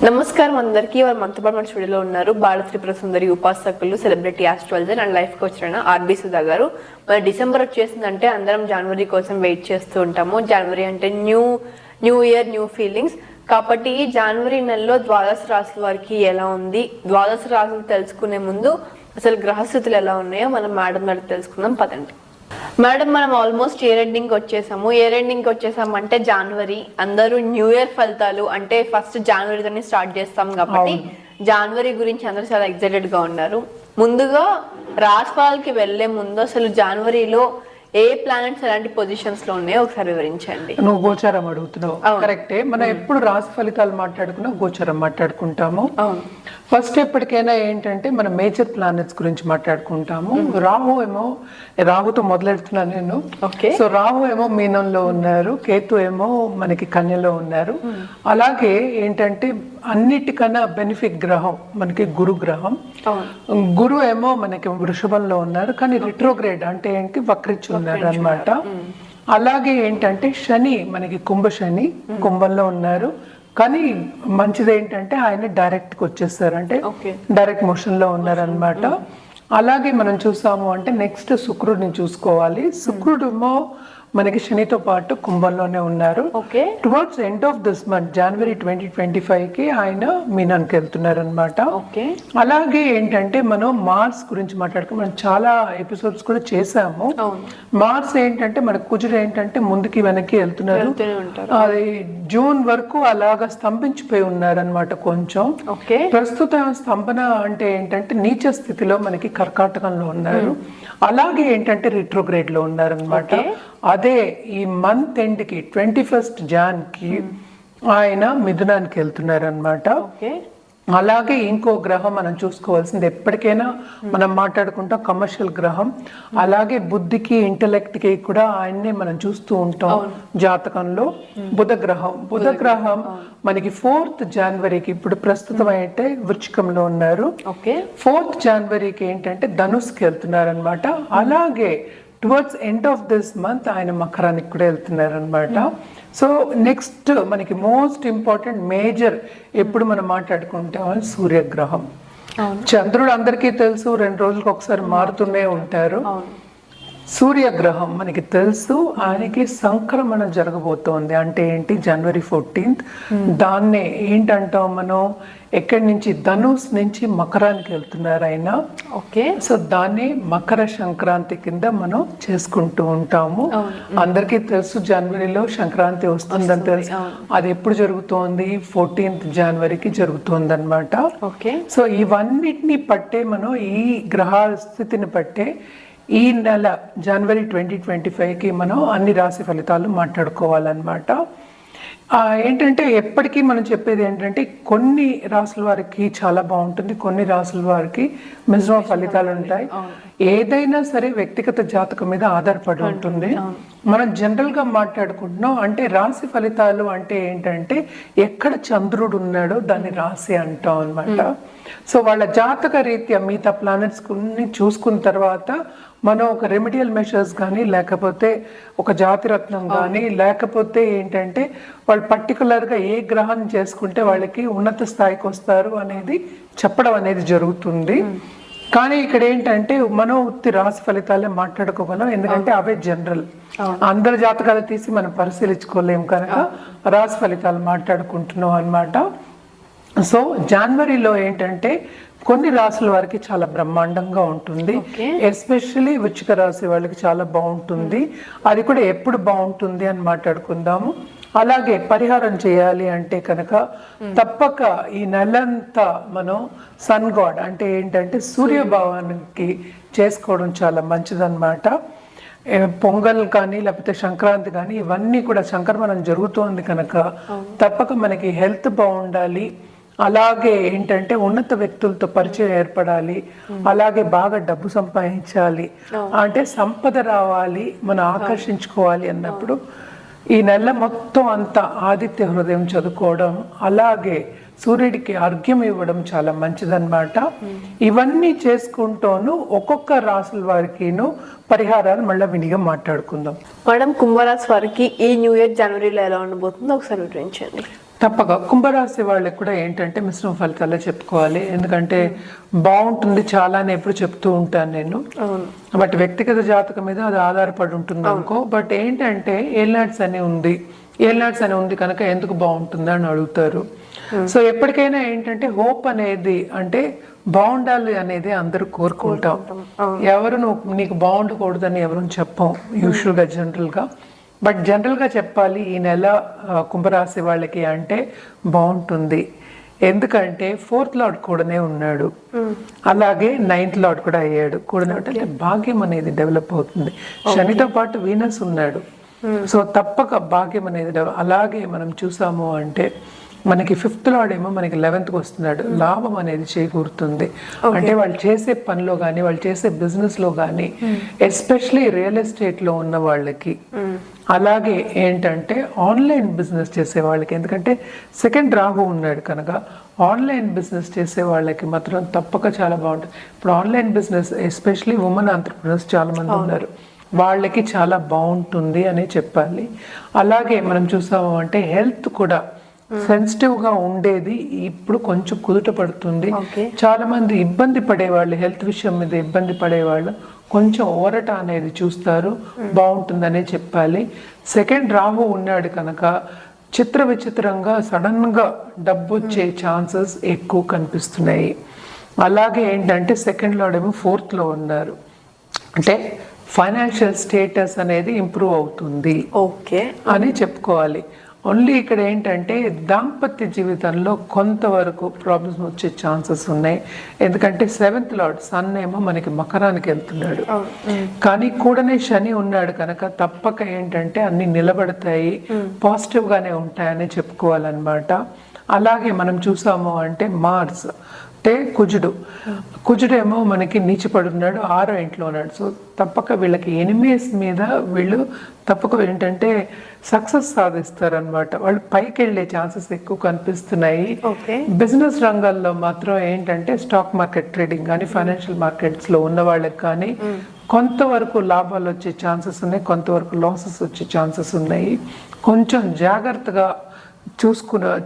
నమస్కారం అందరికీ. వారు మనతో పాటు మన స్టూడియోలో ఉన్నారు బాల త్రిపుర సుందరి ఉపాసకులు, celebrity astrologer and life coach అయిన ఆర్బి సుధా గారు. మరి డిసెంబర్ వచ్చేసిందంటే అందరం జనవరి కోసం వెయిట్ చేస్తూ ఉంటాము. జనవరి అంటే న్యూ ఇయర్, న్యూ ఫీలింగ్స్. కాబట్టి ఈ జనవరి నెలలో ద్వాదశ రాశుల వారికి ఎలా ఉంది, ద్వాదశ రాశులు తెలుసుకునే ముందు అసలు గ్రహస్థితులు ఎలా ఉన్నాయో మనం మేడం గారు తెలుసుకుందాం. పదండి మేడం. మనం ఆల్మోస్ట్ ఇయర్ ఎండింగ్ వచ్చేసాము అంటే జనవరి, అందరూ న్యూ ఇయర్ ఫలితాలు అంటే ఫస్ట్ జనవరితోనే స్టార్ట్ చేస్తాం కాబట్టి జనవరి గురించి అందరూ చాలా ఎక్సైటెడ్ గా ఉన్నారు. ముందుగా రాశిఫలాలకి వెళ్లే ముందు అసలు జనవరిలో ఏ ప్లానెట్స్ ఎలాంటి పొజిషన్స్ లో ఉన్నాయో ఒకసారి వివరించండి. నువ్వు గోచారం అడుగుతున్నావు, కరెక్టే. మనం ఎప్పుడు రాశి ఫలితాలు మాట్లాడుకున్నా గోచారం మాట్లాడుకుంటాము. ఫస్ట్ ఎప్పటికైనా ఏంటంటే మనం మేజర్ ప్లానెట్స్ గురించి మాట్లాడుకుంటాము. రాహుతో మొదలెడుతున్నాను నేను. సో రాహు ఏమో మీనంలో ఉన్నారు, కేతు ఏమో మనకి కన్యలో ఉన్నారు. అలాగే ఏంటంటే అన్నిటికన్నా బెనిఫిట్ గ్రహం మనకి గురు గ్రహం. గురు ఏమో మనకి వృషభంలో ఉన్నారు, కానీ రిట్రోగ్రేడ్ అంటే ఏంటి వక్రించి ఉన్నారు అన్నమాట. అలాగే ఏంటంటే శని మనకి కుంభంలో ఉన్నారు, కానీ మంచిది ఏంటంటే ఆయన డైరెక్ట్ గా వచ్చేస్తారు, అంటే డైరెక్ట్ మోషన్ లో ఉన్నారనమాట. అలాగే మనం చూసాము అంటే నెక్స్ట్ శుక్రుడిని చూసుకోవాలి. శుక్రుడేమో మనకి శనితో పాటు కుంభంలోనే ఉన్నారు. Towards end of this month జనవరి 2025 కి ఆయన మీనానికి వెళ్తున్నారు అనమాట. అలాగే ఏంటంటే మనం మార్స్ గురించి మాట్లాడుకుని మనం చాలా ఎపిసోడ్స్ కూడా చేసాము. మార్స్ ఏంటంటే మన కుజుడు ఏంటంటే ముందుకి వెనక్కి వెళ్తున్నారు. అది జూన్ వరకు అలాగా స్తంభించిపోయి ఉన్నారు అనమాట. కొంచెం ప్రస్తుతం స్తంభన అంటే ఏంటంటే నీచ స్థితిలో మనకి కర్కాటకంలో ఉన్నారు. అలాగే ఏంటంటే రిట్రోగ్రేడ్ లో ఉన్నారు అనమాట. అదే ఈ మంత్ ఎండ్ కి 21st Jan కి ఆయన మిథునానికి వెళ్తున్నారు అనమాట. అలాగే ఇంకో గ్రహం మనం చూసుకోవాల్సింది ఎప్పటికైనా మనం మాట్లాడుకుంటాం కమర్షియల్ గ్రహం. అలాగే బుద్ధికి ఇంటలెక్ట్ కి కూడా ఆయన్నే మనం చూస్తూ ఉంటాం జాతకంలో. బుధ గ్రహం మనకి 4th Januaryకి ఇప్పుడు ప్రస్తుతం అయితే వృచ్చికంలో ఉన్నారు. 4th Januaryకి ఏంటంటే ధనుస్కి వెళ్తున్నారు అనమాట. అలాగే towards end of this month ఆయన మకరానికి కూడా వెళ్తున్నారు అనమాట. సో నెక్స్ట్ మనకి మోస్ట్ ఇంపార్టెంట్ మేజర్ ఎప్పుడు మనం మాట్లాడుకుంటాం సూర్యగ్రహం. చంద్రుడు అందరికీ తెలుసు 2 రోజులకు ఒకసారి మారుతూనే ఉంటారు. సూర్యగ్రహం మనకి తెలుసు ఆయనకి సంక్రమణ జరగబోతోంది. అంటే ఏంటి, జనవరి 14th. దాన్నే ఏంటంటాం మనం, ఎక్కడి నుంచి ధనుస్ నుంచి మకరానికి వెళ్తున్నారు ఆయన. సో దాన్ని మకర సంక్రాంతి కింద మనం చేసుకుంటూ ఉంటాము. అందరికీ తెలుసు జనవరిలో సంక్రాంతి వస్తుందని తెలుసు. అది ఎప్పుడు జరుగుతోంది, 14th Januaryకి జరుగుతోంది అనమాట. సో ఇవన్నిటిని పట్టే మనం ఈ గ్రహ స్థితిని పట్టే ఈ నెల జనవరి 2025కి మనం అన్ని రాశి ఫలితాలు మాట్లాడుకోవాలన్నమాట. ఏంటంటే ఎప్పటికీ మనం చెప్పేది ఏంటంటే కొన్ని రాసుల వారికి చాలా బాగుంటుంది, కొన్ని రాసుల వారికి మిశ్రమ ఫలితాలు ఉంటాయి. ఏదైనా సరే వ్యక్తిగత జాతకం మీద ఆధారపడి ఉంటుంది. మనం జనరల్ గా మాట్లాడుకుంటున్నాం అంటే రాశి ఫలితాలు అంటే ఏంటంటే ఎక్కడ చంద్రుడు ఉన్నాడో దాన్ని రాశి అంటాం అనమాట. సో వాళ్ళ జాతక రీత్యా మిగతా ప్లానెట్స్ చూసుకున్న తర్వాత మనం ఒక రెమిడియల్ మెషర్స్ కానీ లేకపోతే ఒక జాతిరత్నం కానీ లేకపోతే ఏంటంటే వాళ్ళు పర్టికులర్గా ఏ గ్రహం చేసుకుంటే వాళ్ళకి ఉన్నత స్థాయికి వస్తారు అనేది చెప్పడం అనేది జరుగుతుంది. కానీ ఇక్కడ ఏంటంటే మనం ఉత్తి రాశి ఫలితాలే మాట్లాడుకోగలం, ఎందుకంటే అవే జనరల్. అందరి జాతకాలు తీసి మనం పరిశీలించుకోలేము కనుక రాశి ఫలితాలు మాట్లాడుకుంటున్నాం అన్నమాట. సో జనవరిలో ఏంటంటే కొన్ని రాశుల వారికి చాలా బ్రహ్మాండంగా ఉంటుంది. ఎస్పెషల్లీ వృశ్చిక రాశి వాళ్ళకి చాలా బాగుంటుంది. అది కూడా ఎప్పుడు బాగుంటుంది అని మాట్లాడుకుందాము. అలాగే పరిహారం చేయాలి అంటే కనుక తప్పక ఈ నెలంతా మనం సన్ గాడ్ అంటే ఏంటంటే సూర్యభావానికి చేసుకోవడం చాలా మంచిదన్నమాట. పొంగల్ కానీ లేకపోతే సంక్రాంతి కానీ ఇవన్నీ కూడా సంక్రమణం జరుగుతోంది కనుక తప్పక మనకి హెల్త్ బాగుండాలి. అలాగే ఏంటంటే ఉన్నత వ్యక్తులతో పరిచయం ఏర్పడాలి. అలాగే బాగా డబ్బు సంపాదించాలి, అంటే సంపద రావాలి, మనం ఆకర్షించుకోవాలి అన్నప్పుడు ఈ నెల మొత్తం అంతా ఆదిత్య హృదయం చదువుకోవడం, అలాగే సూర్యుడికి అర్ఘ్యం ఇవ్వడం చాలా మంచిదన్నమాట. ఇవన్నీ చేసుకుంటూను ఒక్కొక్క రాసుల వారికిను పరిహారాలు మళ్ళీ వినిగా మాట్లాడుకుందాం. మేడం, కుంభరాశి వారికి ఈ న్యూ ఇయర్ జనవరిలో ఎలా ఉండబోతుందో ఒకసారి వివరించండి. తప్పక కుంభరాశి వాళ్ళకి కూడా ఏంటంటే మిశ్రమ ఫలితాలే చెప్పుకోవాలి. ఎందుకంటే బాగుంటుంది చాలా అని ఎప్పుడు చెప్తూ ఉంటాను నేను. బట్ వ్యక్తిగత జాతకం మీద అది ఆధారపడి ఉంటుంది అనుకో. బట్ ఏంటంటే ఏల్నాడ్స్ అని ఉంది కనుక ఎందుకు బాగుంటుందా అని అడుగుతారు. సో ఎప్పటికైనా ఏంటంటే హోప్ అనేది అంటే బాగుండాలి అనేది అందరూ కోరుకుంటాం. ఎవరు నీకు బాగుండకూడదని ఎవరు చెప్పం యూజువల్గా జనరల్గా. బట్ జనరల్గా చెప్పాలి ఈ నెల కుంభరాశి వాళ్ళకి అంటే బాగుంటుంది. ఎందుకంటే 4th లార్డ్ కూడానే ఉన్నాడు, అలాగే 9th లార్డ్ కూడా అయ్యాడు. కూడానే అంటే భాగ్యం అనేది డెవలప్ అవుతుంది. శనితో పాటు వీనస్ ఉన్నాడు. సో తప్పక భాగ్యం అనేది అలాగే మనం చూసాము అంటే మనకి 5th లార్డ్ ఏమో మనకి 11th వస్తున్నాడు. లాభం అనేది చేకూరుతుంది. అంటే వాళ్ళు చేసే పనిలో కానీ వాళ్ళు చేసే బిజినెస్ లో కానీ ఎస్పెషలీ రియల్ ఎస్టేట్ లో ఉన్న వాళ్ళకి, అలాగే ఏంటంటే ఆన్లైన్ బిజినెస్ చేసే వాళ్ళకి, ఎందుకంటే 2nd రాహు ఉన్నాడు కనుక ఆన్లైన్ బిజినెస్ చేసే వాళ్ళకి మాత్రం తప్పక చాలా బాగుంటుంది. ఇప్పుడు online business especially women entrepreneurs చాలా మంది ఉన్నారు, వాళ్ళకి చాలా బాగుంటుంది అని చెప్పాలి. అలాగే మనం చూసాము అంటే హెల్త్ కూడా సెన్సిటివ్ గా ఉండేది ఇప్పుడు కొంచెం కుదుట పడుతుంది. చాలా మంది ఇబ్బంది పడేవాళ్ళు, హెల్త్ విషయం మీద ఇబ్బంది పడేవాళ్ళు కొంచెం ఓరట అనేది చూస్తారు, బాగుంటుందనే చెప్పాలి. 2nd రాహు ఉన్నాడు కనుక విచిత్రంగా సడన్ గా డబ్బు వచ్చే ఛాన్సెస్ ఎక్కువ కనిపిస్తున్నాయి. అలాగే ఏంటంటే 2nd లార్డ్ ఏమో 4th లో ఉన్నారు, అంటే ఫైనాన్షియల్ స్టేటస్ అనేది ఇంప్రూవ్ అవుతుంది అని చెప్పుకోవాలి. ఓన్లీ ఇక్కడ ఏంటంటే దాంపత్య జీవితంలో కొంతవరకు ప్రాబ్లమ్స్ వచ్చే ఛాన్సెస్ ఉన్నాయి. ఎందుకంటే 7th లార్డ్ సన్ ఏమో మనకి మకరానికి వెళ్తున్నాడు, కానీ కూడానే శని ఉన్నాడు కనుక తప్పక ఏంటంటే అన్ని నిలబడతాయి, పాజిటివ్ గానే ఉంటాయని చెప్పుకోవాలన్నమాట. అలాగే మనం చూసాము అంటే మార్స్ అంటే కుజుడేమో మనకి నీచిపడున్నాడు, 6వ ఇంట్లో ఉన్నాడు. సో తప్పక వీళ్ళకి ఎనిమీస్ మీద వీళ్ళు తప్పక ఏంటంటే సక్సెస్ సాధిస్తారనమాట. వాళ్ళు పైకి వెళ్ళే ఛాన్సెస్ ఎక్కువ కనిపిస్తున్నాయి. బిజినెస్ రంగాల్లో మాత్రం ఏంటంటే స్టాక్ మార్కెట్ ట్రేడింగ్ కానీ ఫైనాన్షియల్ మార్కెట్స్ లో ఉన్న వాళ్ళకి కానీ కొంతవరకు లాభాలు వచ్చే ఛాన్సెస్ ఉన్నాయి, కొంతవరకు లాసెస్ వచ్చే ఛాన్సెస్ ఉన్నాయి. కొంచెం జాగ్రత్తగా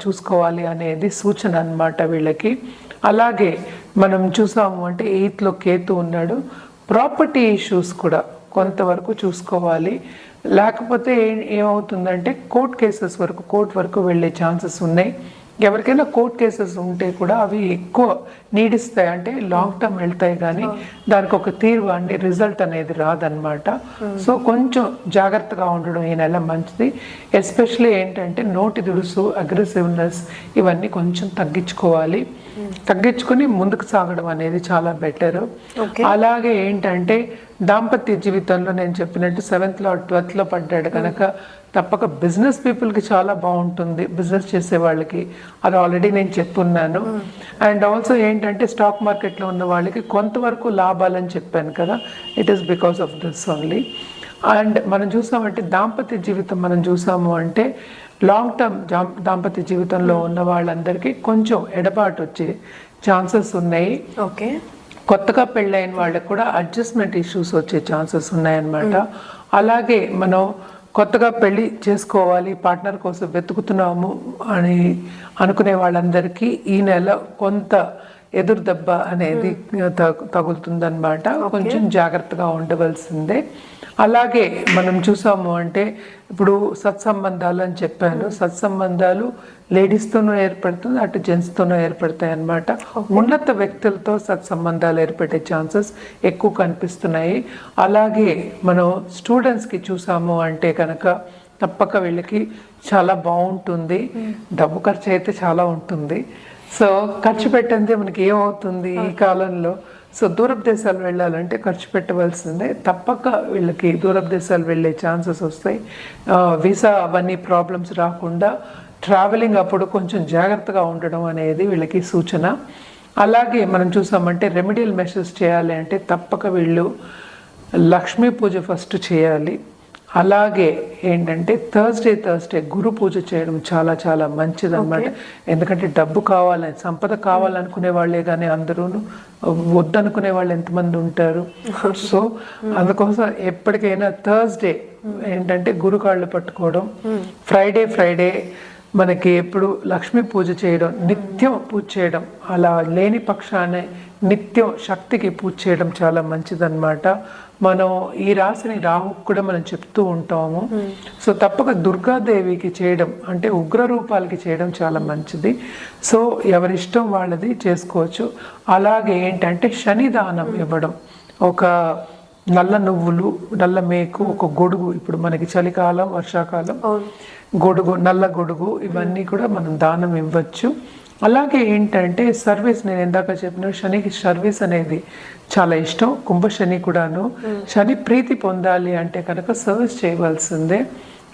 చూసుకోవాలి అనేది సూచన అన్నమాట వీళ్ళకి. అలాగే మనం చూసాము అంటే 8th లో కేతు ఉన్నాడు. ప్రాపర్టీ ఇష్యూస్ కూడా కొంతవరకు చూసుకోవాలి, లేకపోతే ఏమవుతుందంటే కోర్ట్ వరకు వెళ్ళే ఛాన్సెస్ ఉన్నాయి. ఎవరికైనా కోర్ట్ కేసెస్ ఉంటే కూడా అవి ఎక్కువ నీడిస్తాయి, అంటే లాంగ్ టర్మ్ వెళ్తాయి, కానీ దానికి ఒక తీర్పు అంటే రిజల్ట్ అనేది రాదనమాట. సో కొంచెం జాగ్రత్తగా ఉండడం ఈ నెల మంచిది. ఎస్పెషల్లీ ఏంటంటే నోటి దురుసు, అగ్రెసివ్నెస్ ఇవన్నీ కొంచెం తగ్గించుకొని ముందుకు సాగడం అనేది చాలా బెటర్. అలాగే ఏంటంటే దాంపత్య జీవితంలో నేను చెప్పినట్టు 7th లార్డ్ 12th లో పడ్డాడు కనుక తప్పక బిజినెస్ పీపుల్కి చాలా బాగుంటుంది, బిజినెస్ చేసే వాళ్ళకి. అది ఆల్రెడీ నేను చెప్పున్నాను. అండ్ ఆల్సో ఏంటంటే స్టాక్ మార్కెట్లో ఉన్న వాళ్ళకి కొంతవరకు లాభాలని చెప్పాను కదా, it is because of this only. And మనం చూసామంటే దాంపత్య జీవితం మనం చూసాము అంటే లాంగ్ టర్మ్ దాంపత్య జీవితంలో ఉన్న వాళ్ళందరికీ కొంచెం ఎడబాటు వచ్చే ఛాన్సెస్ ఉన్నాయి. కొత్తగా పెళ్ళైన వాళ్ళకి కూడా అడ్జస్ట్మెంట్ ఇష్యూస్ వచ్చే ఛాన్సెస్ ఉన్నాయన్నమాట. అలాగే మనం కొత్తగా పెళ్లి చేసుకోవాలి, పార్ట్నర్ కోసం వెతుకుతున్నాము అని అనుకునే వాళ్ళందరికీ ఈ నెల కొంత ఎదురు దెబ్బ అనేది తగులుతుందన్నమాట. కొంచెం జాగ్రత్తగా ఉండవలసిందే. అలాగే మనం చూసాము అంటే ఇప్పుడు సత్సంబంధాలు అని చెప్పాను, సత్సంబంధాలు లేడీస్తోనూ ఏర్పడుతుంది, అటు జెంట్స్తోనూ ఏర్పడతాయి అన్నమాట. ఉన్నత వ్యక్తులతో సత్సంబంధాలు ఏర్పడే ఛాన్సెస్ ఎక్కువ కనిపిస్తున్నాయి. అలాగే మనం స్టూడెంట్స్కి చూసాము అంటే కనుక తప్పక వీళ్ళకి చాలా బాగుంటుంది. డబ్బు ఖర్చు అయితే చాలా ఉంటుంది. సో ఖర్చు పెట్టంతే మనకి ఏమవుతుంది ఈ కాలంలో, సో దూరపు దేశాలు వెళ్ళాలంటే ఖర్చు పెట్టవలసిందే. తప్పక వీళ్ళకి దూరపు దేశాలు వెళ్ళే ఛాన్సెస్ వస్తాయి. వీసా అవన్నీ ప్రాబ్లమ్స్ రాకుండా ట్రావెలింగ్ అప్పుడు కొంచెం జాగ్రత్తగా ఉండడం అనేది వీళ్ళకి సూచన. అలాగే మనం చూసామంటే రెమెడియల్ మెషర్స్ చేయాలి అంటే తప్పక వీళ్ళు లక్ష్మీ పూజ ఫస్ట్ చేయాలి. అలాగే ఏంటంటే థర్స్డే గురు పూజ చేయడం చాలా చాలా మంచిది అనమాట. ఎందుకంటే డబ్బు కావాలని, సంపద కావాలనుకునే వాళ్ళే కానీ అందరూ వద్దనుకునే వాళ్ళు ఎంతమంది ఉంటారు. సో అందుకోసం ఎప్పటికైనా థర్స్డే ఏంటంటే గురు కాళ్ళు పట్టుకోవడం, ఫ్రైడే మనకి ఎప్పుడు లక్ష్మీ పూజ చేయడం, నిత్యం పూజ చేయడం, అలా లేని పక్షానే నిత్యం శక్తికి పూజ చేయడం చాలా మంచిదన్నమాట. మనం ఈ రాశిని రాహుకు కూడా మనం చెప్తూ ఉంటాము. సో తప్పక దుర్గాదేవికి చేయడం అంటే ఉగ్ర రూపాలకి చేయడం చాలా మంచిది. సో ఎవరిష్టం వాళ్ళది చేసుకోవచ్చు. అలాగే ఏంటంటే శని దానం ఇవ్వడం, ఒక నల్ల నువ్వులు, నల్ల మేకు, ఒక గొడుగు, ఇప్పుడు మనకి చలికాలం వర్షాకాలం గొడుగు, నల్ల గొడుగు, ఇవన్నీ కూడా మనం దానం ఇవ్వచ్చు. అలాగే ఏంటంటే సర్వీస్, నేను ఇందాక చెప్పిన శనికి సర్వీస్ అనేది చాలా ఇష్టం. కుంభ శని కూడాను శని ప్రీతి పొందాలి అంటే కనుక సర్వీస్ చేయవలసిందే.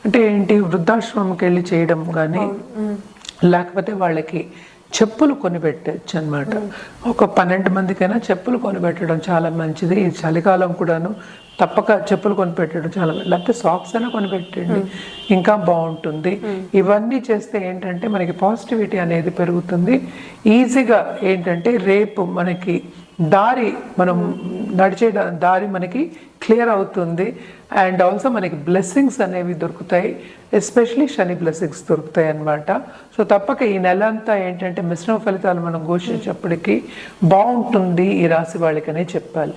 అంటే ఏంటి, వృద్ధాశ్రమంకి వెళ్ళి చేయడం కానీ, లేకపోతే వాళ్ళకి చెప్పులు కొనిపెట్టచ్చు అనమాట. ఒక 12 మందికైనా చెప్పులు కొనిపెట్టడం చాలా మంచిది. ఈ చలికాలం కూడాను తప్పక చెప్పులు కొనిపెట్టడం చాలా, లేకపోతే సాక్స్ అయినా కొనిపెట్టండి, ఇంకా బాగుంటుంది. ఇవన్నీ చేస్తే ఏంటంటే మనకి పాజిటివిటీ అనేది పెరుగుతుంది. ఈజీగా ఏంటంటే రేపు మనకి దారి, మనం నడిచే దారి మనకి క్లియర్ అవుతుంది. అండ్ ఆల్సో మనకి బ్లెస్సింగ్స్ అనేవి దొరుకుతాయి, ఎస్పెషలీ శని బ్లెస్సింగ్స్ దొరుకుతాయి అన్నమాట. సో తప్పక ఈ నెల అంతా ఏంటంటే మిశ్రమ ఫలితాలు మనం ఘోషించేప్పటికీ బాగుంటుంది ఈ రాశి వాళ్ళకనే చెప్పాలి.